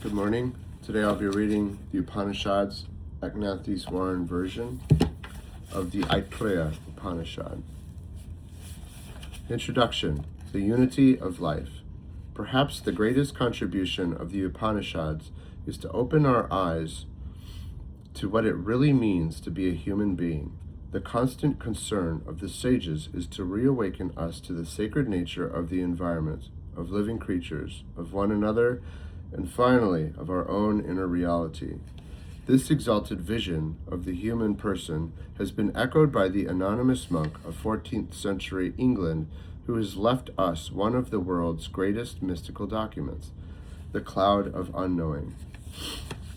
Good morning. Today I'll be reading the Upanishads, Easwaran version of the Aitareya Upanishad. Introduction: the unity of life. Perhaps the greatest contribution of the Upanishads is to open our eyes to what it really means to be a human being. The constant concern of the sages is to reawaken us to the sacred nature of the environment, of living creatures, of one another, and finally, of our own inner reality. This exalted vision of the human person has been echoed by the anonymous monk of 14th century England, who has left us one of the world's greatest mystical documents, the Cloud of Unknowing.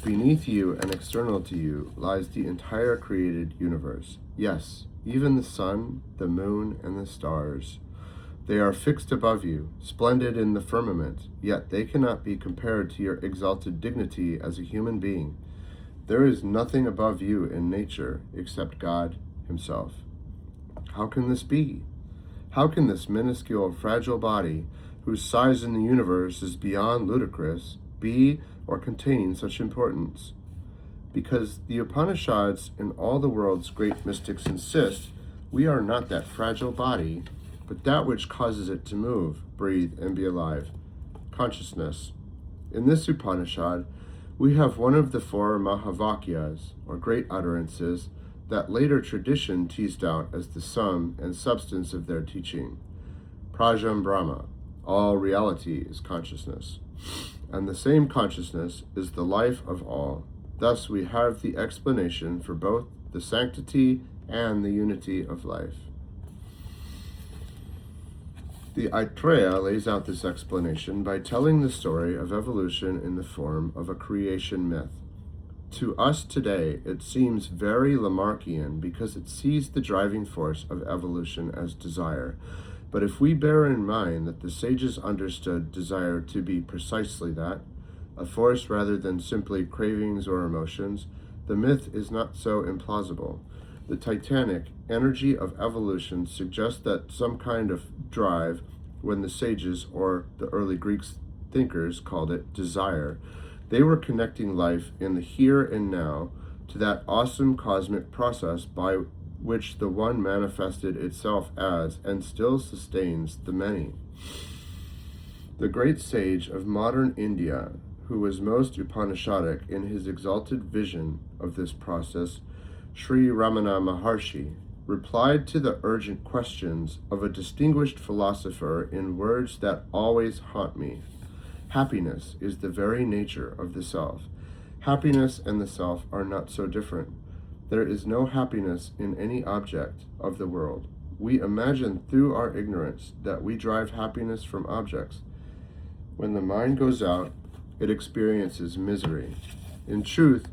Beneath you and external to you lies the entire created universe. Yes, even the sun, the moon, and the stars. They are fixed above you, splendid in the firmament, yet they cannot be compared to your exalted dignity as a human being. There is nothing above you in nature except God Himself. How can this be? How can this minuscule, fragile body, whose size in the universe is beyond ludicrous, be or contain such importance? Because the Upanishads and all the world's great mystics insist we are not that fragile body, but that which causes it to move, breathe, and be alive, consciousness. In this Upanishad, we have one of the four Mahavakyas, or great utterances, that later tradition teased out as the sum and substance of their teaching. Prajam Brahma, all reality is consciousness, and the same consciousness is the life of all. Thus we have the explanation for both the sanctity and the unity of life. The Aitareya lays out this explanation by telling the story of evolution in the form of a creation myth. To us today, it seems very Lamarckian because it sees the driving force of evolution as desire. But if we bear in mind that the sages understood desire to be precisely that, a force rather than simply cravings or emotions, the myth is not so implausible. The titanic energy of evolution suggests that some kind of drive, when the sages or the early Greek thinkers called it desire, they were connecting life in the here and now to that awesome cosmic process by which the one manifested itself as and still sustains the many. The great sage of modern India, who was most Upanishadic in his exalted vision of this process, Sri Ramana Maharshi, replied to the urgent questions of a distinguished philosopher in words that always haunt me. Happiness is the very nature of the self. Happiness and the self are not so different. There is no happiness in any object of the world. We imagine through our ignorance that we derive happiness from objects. When the mind goes out, it experiences misery. In truth,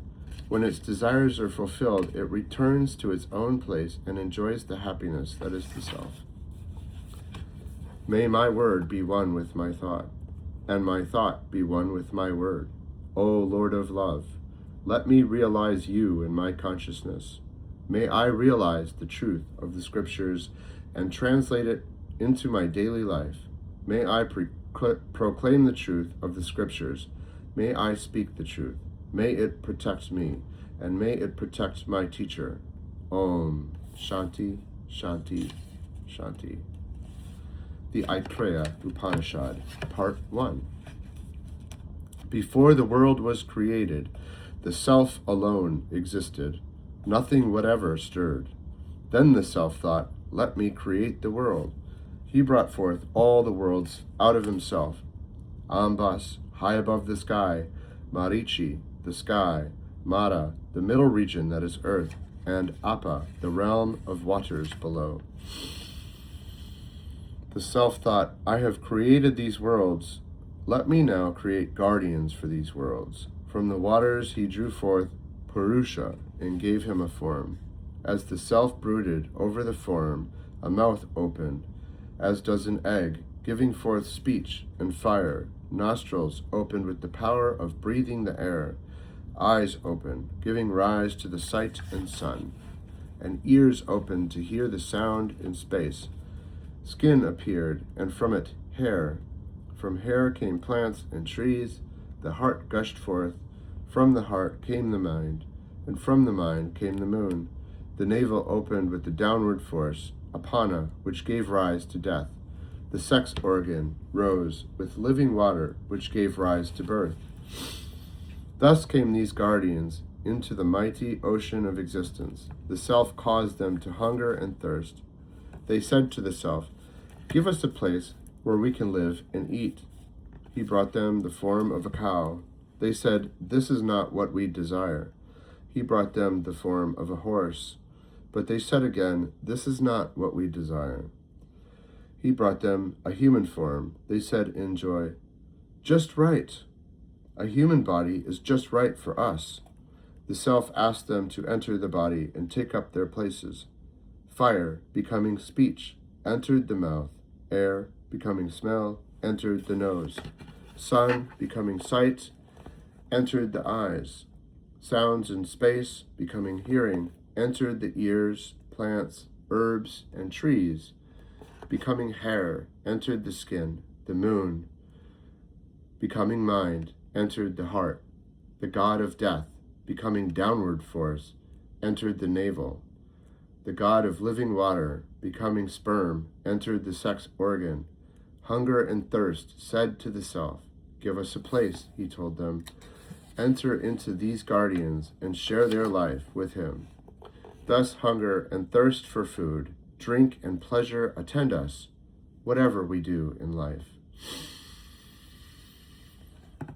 when its desires are fulfilled, it returns to its own place and enjoys the happiness that is the self. May my word be one with my thought, and my thought be one with my word. O Lord of love, let me realize you in my consciousness. May I realize the truth of the scriptures and translate it into my daily life. May I proclaim the truth of the scriptures. May I speak the truth. May it protect me, and may it protect my teacher. Om Shanti, Shanti, Shanti. The Aitareya Upanishad, Part 1. Before the world was created, the self alone existed. Nothing whatever stirred. Then the self thought, let me create the world. He brought forth all the worlds out of himself. Ambas, high above the sky, Marichi, the sky, Mara, the middle region that is earth, and Apa, the realm of waters below. The self thought, I have created these worlds. Let me now create guardians for these worlds. From the waters he drew forth Purusha and gave him a form. As the self brooded over the form, a mouth opened, as does an egg, giving forth speech and fire. Nostrils opened with the power of breathing the air. Eyes opened, giving rise to the sight and sun. And ears opened to hear the sound in space. Skin appeared, and from it hair. From hair came plants and trees. the heart gushed forth, from the heart came the mind, and from the mind came the moon. The navel opened with the downward force, apana, which gave rise to death. The sex organ rose with living water, which gave rise to birth. Thus came these guardians into the mighty ocean of existence. The self caused them to hunger and thirst. They said to the self, "Give us a place where we can live and eat." He brought them the form of a cow. They said, "This is not what we desire." He brought them the form of a horse. But they said again, "This is not what we desire." He brought them a human form. They said in joy, "Just right. A human body is just right for us." The self asked them to enter the body and take up their places. Fire, becoming speech, entered the mouth. Air, becoming smell, entered the nose. Sun, becoming sight, entered the eyes. Sounds in space, becoming hearing, entered the ears. Plants, herbs, and trees, becoming hair, entered the skin. The moon, becoming mind, entered the heart. The god of death, becoming downward force, entered the navel. The god of living water, becoming sperm, entered the sex organ. Hunger and thirst said to the self, "Give us a place," he told them. "Enter into these guardians and share their life with him." Thus hunger and thirst for food, drink and pleasure attend us, whatever we do in life.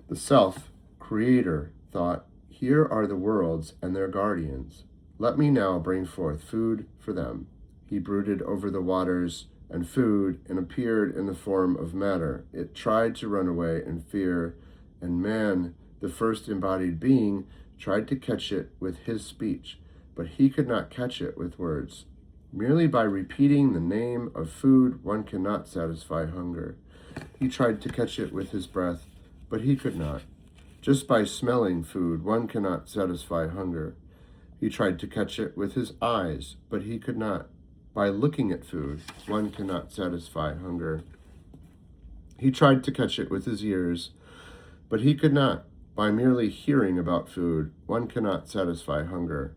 The self, creator, thought, "Here are the worlds and their guardians. Let me now bring forth food for them." He brooded over the waters and food and appeared in the form of matter. It tried to run away in fear, and man, the first embodied being, tried to catch it with his speech, but he could not catch it with words. Merely by repeating the name of food, one cannot satisfy hunger. He tried to catch it with his breath, but he could not. Just by smelling food, one cannot satisfy hunger. He tried to catch it with his eyes, but he could not. By looking at food, one cannot satisfy hunger. He tried to catch it with his ears, but he could not. By merely hearing about food, one cannot satisfy hunger.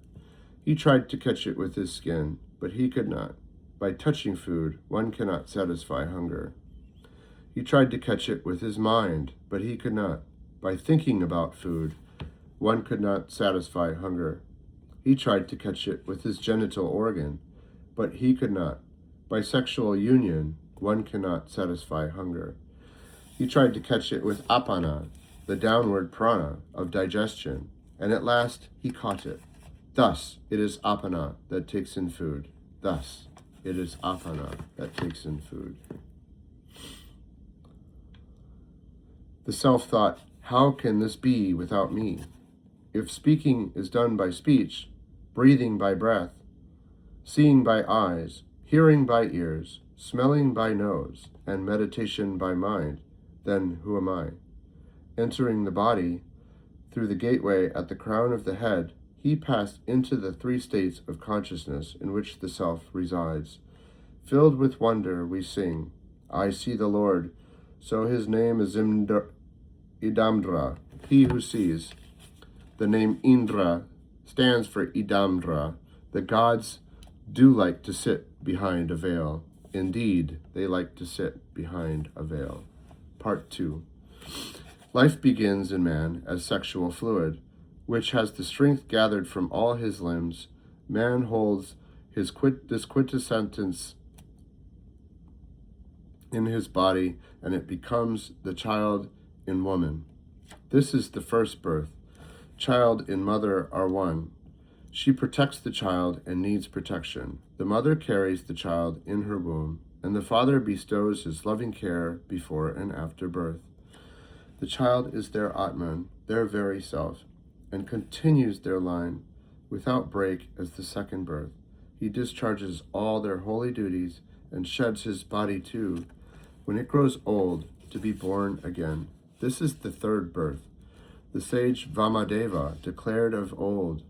He tried to catch it with his skin, but he could not. By touching food, one cannot satisfy hunger. He tried to catch it with his mind, but he could not. By thinking about food, one could not satisfy hunger. He tried to catch it with his genital organ, but he could not. By sexual union, one cannot satisfy hunger. He tried to catch it with apana, the downward prana of digestion, and at last he caught it. Thus it is apana that takes in food. Thus it is apana that takes in food. The self thought, "How can this be without me? If speaking is done by speech, breathing by breath, seeing by eyes, hearing by ears, smelling by nose, and meditation by mind, then who am I?" Entering the body through the gateway at the crown of the head, he passed into the three states of consciousness in which the self resides. Filled with wonder, we sing, "I see the Lord." So his name is Idamdra, he who sees. The name Indra stands for Idamdra. The gods do like to sit behind a veil. Indeed, they like to sit behind a veil. Part 2. Life begins in man as sexual fluid, which has the strength gathered from all his limbs. Man holds this quintessence in his body, and it becomes the child in woman. This is the first birth. Child and mother are one. She protects the child and needs protection. The mother carries the child in her womb, and the father bestows his loving care before and after birth. The child is their Atman, their very self, and continues their line without break as the second birth. He discharges all their holy duties and sheds his body too, when it grows old, to be born again. This is the third birth. The sage Vamadeva declared of old,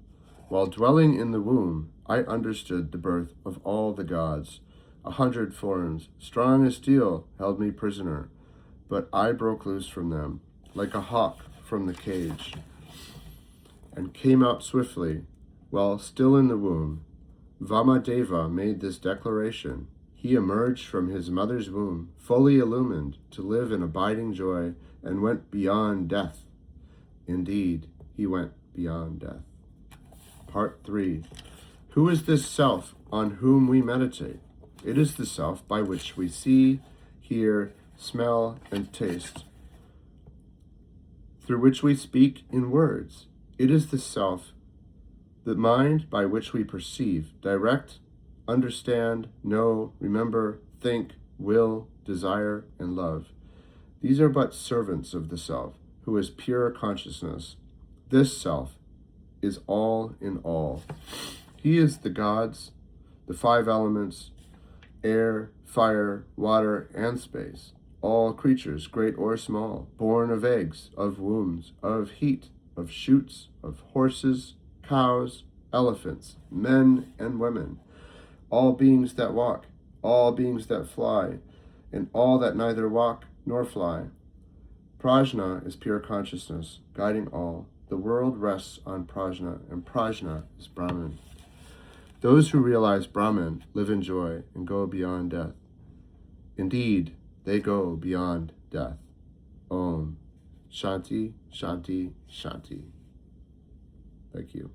"While dwelling in the womb, I understood the birth of all the gods. 100 forms, strong as steel, held me prisoner, but I broke loose from them. Like a hawk from the cage and came out swiftly. While still in the womb, Vamadeva made this declaration. He emerged from his mother's womb, fully illumined, to live in abiding joy, and went beyond death. Indeed, he went beyond death. Part 3. Who is this self on whom we meditate? It is the self by which we see, hear, smell, and taste, through which we speak in words. It is the self, the mind by which we perceive, direct, understand, know, remember, think, will, desire, and love. These are but servants of the self, who is pure consciousness. This self is all in all. He is the gods, the 5 elements, air, fire, water, and space. All creatures, great or small, born of eggs, of wombs, of heat, of shoots, of horses, cows, elephants, men and women, all beings that walk, all beings that fly, and all that neither walk nor fly. Prajna is pure consciousness, guiding all. The world rests on Prajna, and Prajna is Brahman. Those who realize Brahman live in joy and go beyond death. Indeed, they go beyond death. Om. Shanti, Shanti, Shanti. Thank you.